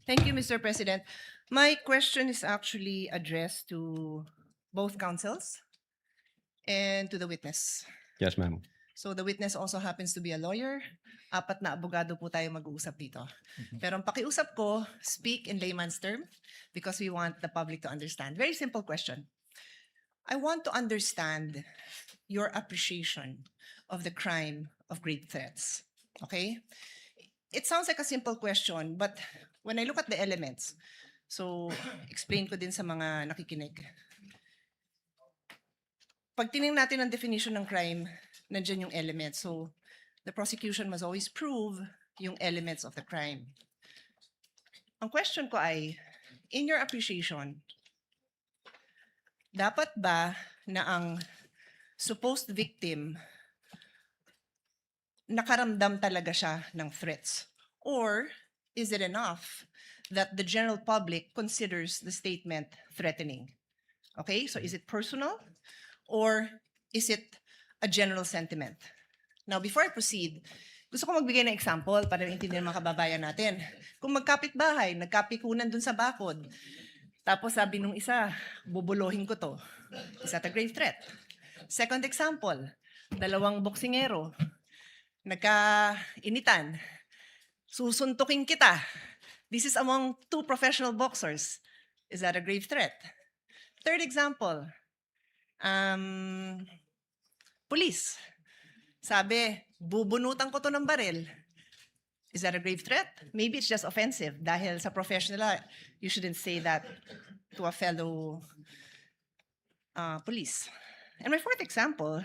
Thank you, Mr. President. My question is actually addressed to both counsels and to the witness. Yes, ma'am. So the witness also happens to be a lawyer. Apat na abogado po tayo mag-uusap dito. Pero ang pakiusap ko, speak in layman's term because we want the public to understand. Very simple question. I want to understand your appreciation of the crime of grave threats. Okay? It sounds like a simple question, but when I look at the elements, so explain ko din sa mga nakikinig. Pag tinignan natin ang definition ng crime, nandiyan yung elements. So the prosecution must always prove yung elements of the crime. Ang question ko ay, in your appreciation, dapat ba na ang supposed victim nakaramdam talaga siya ng threats? Or is it enough that the general public considers the statement threatening? Okay, so is it personal or is it a general sentiment? Now, before I proceed, gusto ko magbigay ng example para maintindihan ng mga kababayan natin. Kung magkapit-bahay, nagkapikunan dun sa bakod, tapos sabi nung isa, bubulohin ko to. Is that a grave threat? Second example, dalawang boksingero, nagkainitan, susuntukin kita. This is among two professional boxers. Is that a grave threat? Third example, police. Sabi, bubunutan ko to ng baril. Is that a grave threat? Maybe it's just offensive dahil sa professional, you shouldn't say that to a fellow police. And my fourth example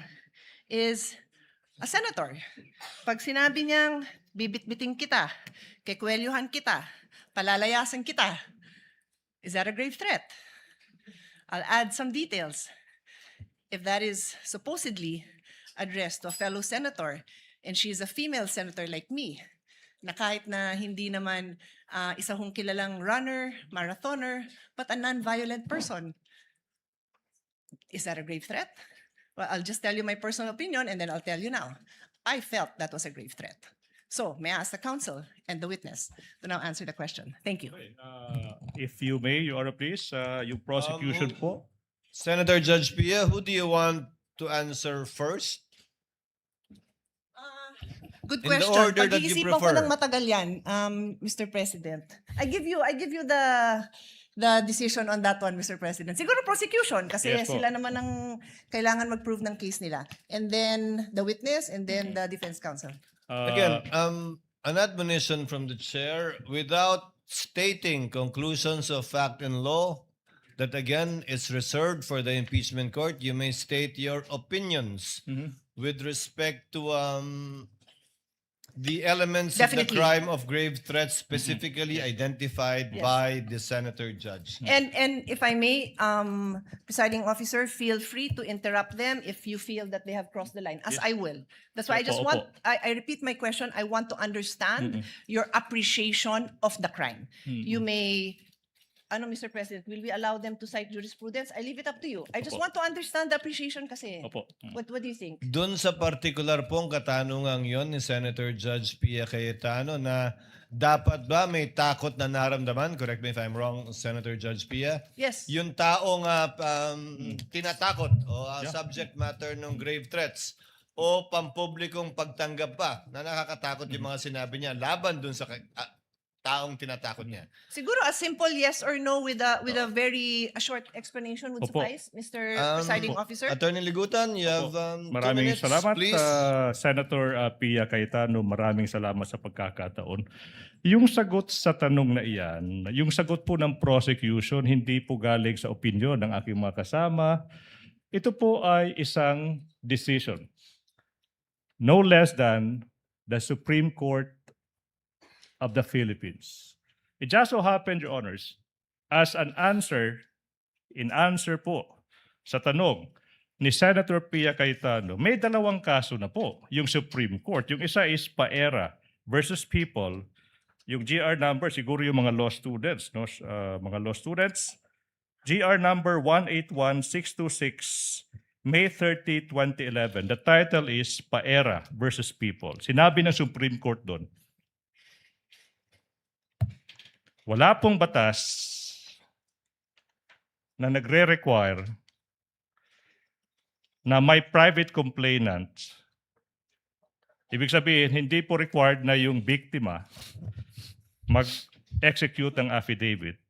is a senator. Pag sinabi niyang bibitbiting kita, kekwelyuhan kita, palalayasan kita, is that a grave threat? I'll add some details. If that is supposedly addressed to a fellow senator, and she's a female senator like me, na kahit na hindi naman isa hong kilalang runner, marathoner, but a non-violent person, is that a grave threat? Well, I'll just tell you my personal opinion and then I'll tell you now. I felt that was a grave threat. So, may I ask the counsel and the witness to now answer the question? Thank you. Okay, if you may, Your Honor, please, yung prosecution po. Senator Judge Pia, who do you want to answer first? Good In the question. order that you Pag-iisipan ko prefer. ng matagal yan, Mr. President. I give you the decision on that one, Mr. President. Siguro prosecution kasi Yes po. sila naman ang kailangan mag-prove ng case nila. And then the witness and then the defense counsel. Again, an admonition from the chair without stating conclusions of fact and law that again is reserved for the impeachment court. You may state your opinions with respect to the elements of Definitely. the crime of grave threats specifically identified Yes. by the senator judge. And if I may, presiding officer, feel free to interrupt them if you feel that they have crossed the line, as I will. That's why I just Opo, want, I repeat my question, I want to understand your appreciation of the crime. You may, Mr. President, will we allow them to cite jurisprudence? I leave it up to you. I just Opo. want to understand the appreciation kasi. Opo. What do you think? Doon sa particular pong katanungang yon ni Senator Judge Pia Cayetano na dapat ba may takot na naramdaman, correct me if I'm wrong, Senator Judge Pia, Yes. yung taong tinatakot o subject matter ng grave threats o pampublikong pagtanggap pa na nakakatakot yung mga sinabi niya laban dun sa taong tinatakot niya. Siguro a simple yes or no with a very short explanation would Opo. suffice, Mr. Presiding Officer. Attorney Ligutan, you have 2 Maraming minutes, salamat, please. Senator Pia Cayetano. Maraming salamat sa pagkakataon. Yung sagot sa tanong na iyan, yung sagot po ng prosecution, hindi po galing sa opinion ng aking mga kasama. Ito po ay isang decision. No less than the Supreme Court of the Philippines. It just so happened, Your Honors, as an answer, in answer po sa tanong ni Senator Pia Cayetano, may dalawang kaso na po yung Supreme Court. Yung isa is Paera versus People. Yung GR number, siguro yung mga law students, no? Mga law students. GR number 181626, May 30, 2011. The title is Paera versus People. Sinabi ng Supreme Court doon, Wala pong batas na nagre-require na may private complainant. Ibig sabihin, hindi po required na yung biktima mag-execute ng affidavit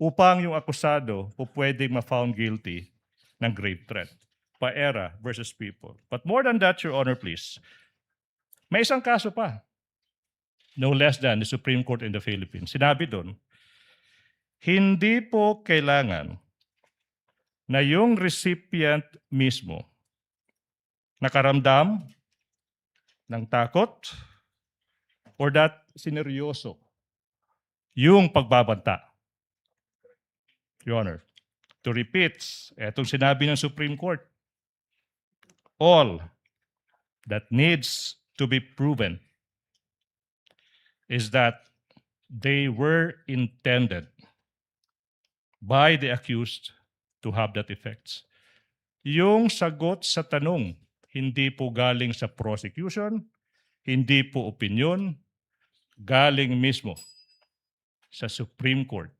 upang yung akusado po pwedeng ma-found guilty ng grave threat. Paera versus people. But more than that, Your Honor, please. May isang kaso pa. No less than the Supreme Court in the Philippines. Sinabi doon, hindi po kailangan na yung recipient mismo nakaramdam ng takot or that sineryoso yung pagbabanta. Your Honor, to repeat, etong sinabi ng Supreme Court, all that needs to be proven is that they were intended by the accused to have that effects. Yung sagot sa tanong, hindi po galing sa prosecution, hindi po opinion, galing mismo sa Supreme Court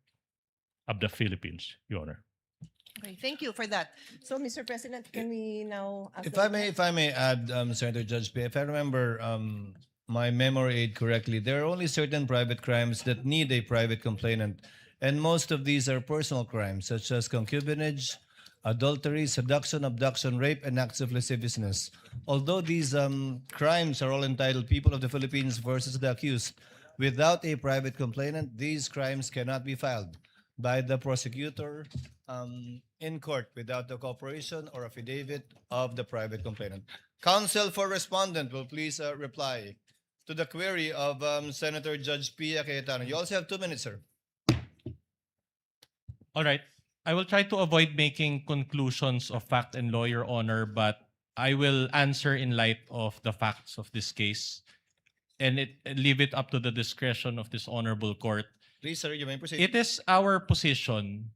of the Philippines, Your Honor. Okay, thank you for that. So, Mr. President, can we now ask If I may add, Senator Judge P, if I remember my memory aid correctly, there are only certain private crimes that need a private complainant, and most of these are personal crimes such as concubinage, adultery, seduction, abduction, rape, and acts of lasciviousness. Although these crimes are all entitled People of the Philippines versus the accused, without a private complainant, these crimes cannot be filed by the prosecutor in court without the cooperation or affidavit of the private complainant. Counsel for respondent will please reply to the query of Senator Judge Pia Cayetano. You also have 2 minutes, sir. All right. I will try to avoid making conclusions of fact and law, Your Honor, but I will answer in light of the facts of this case and leave it up to the discretion of this honorable court. Please, sir, you may proceed. It is our position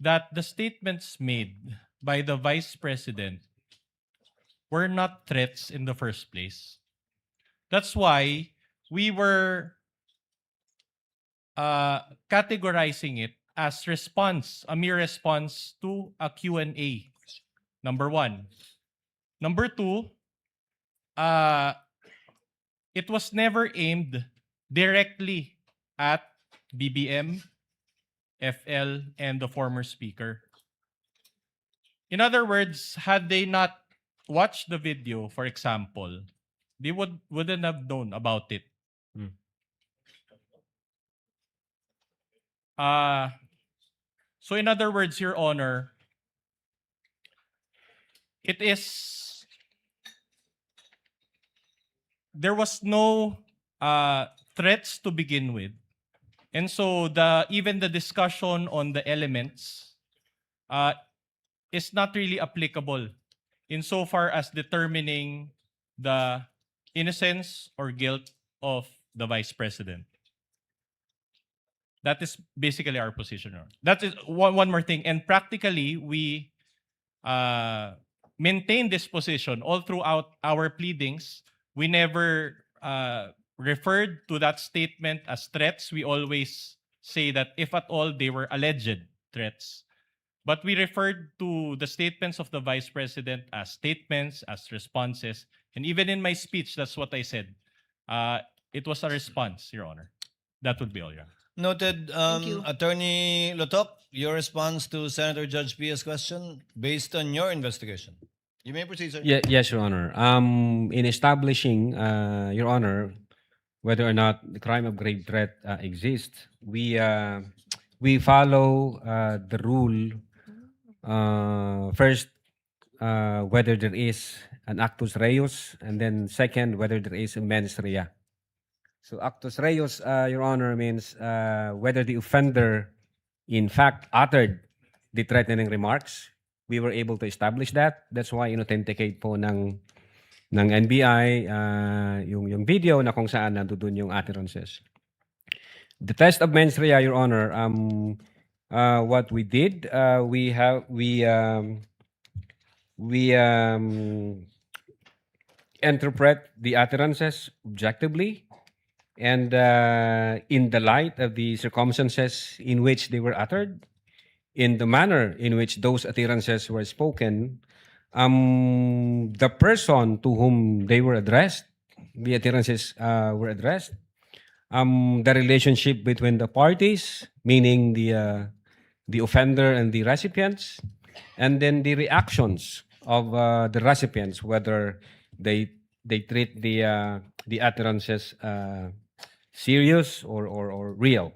that the statements made by the Vice President were not threats in the first place. That's why we were categorizing it as response, a mere response to a Q&A. Number one. Number two, it was never aimed directly at BBM, FL, and the former speaker. In other words, had they not watched the video, for example, they wouldn't have known about it. So in other words, Your Honor, there was no threats to begin with. And so even the discussion on the elements is not really applicable insofar as determining the innocence or guilt of the Vice President. That is basically our position. That is one more thing. And practically, we maintain this position all throughout our pleadings. We never referred to that statement as threats. We always say that if at all, they were alleged threats. But we referred to the statements of the Vice President as statements, as responses. And even in my speech, that's what I said. It was a response, Your Honor. That would be all, Your Honor. Noted. you. Attorney Lotok, your response to Senator Judge Pia's question based on your investigation. You may proceed, sir. Yes, Your Honor. In establishing, Your Honor, whether or not the crime of grave threat exists, we follow the rule. First, whether there is an actus reus, and then second, whether there is a mens rea. So actus reus, Your Honor, means whether the offender in fact uttered the threatening remarks. We were able to establish that. That's why in-authenticate po ng NBI yung video na kung saan nandoon yung utterances. The test of mens rea, Your Honor, what we did, we interpret the utterances objectively, and in the light of the circumstances in which they were uttered, in the manner in which those utterances were spoken, the person to whom they were addressed, the utterances were addressed, the relationship between the parties, meaning the offender and the recipients, and then the reactions of the recipients, whether they treat the utterances serious or real.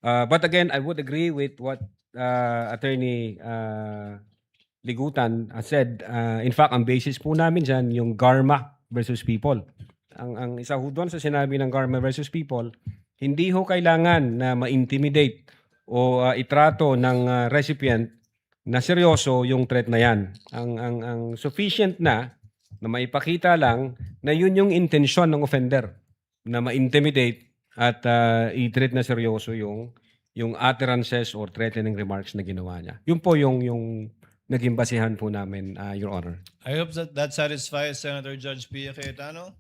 But again, I would agree with what Attorney Ligutan said. In fact, ang basis po namin dyan, yung Garma versus People. Ang isa ho doon sa sinabi ng Garma versus People, hindi ho kailangan na ma-intimidate o itrato ng recipient na seryoso yung threat na yan. Ang sufficient na maipakita lang na yun yung intensyon ng offender, na ma-intimidate at i-treat na seryoso yung utterances or threatening remarks na ginawa niya. Yun po yung naging basihan po namin, Your Honor. I hope that satisfies Senator Judge Pia Cayetano.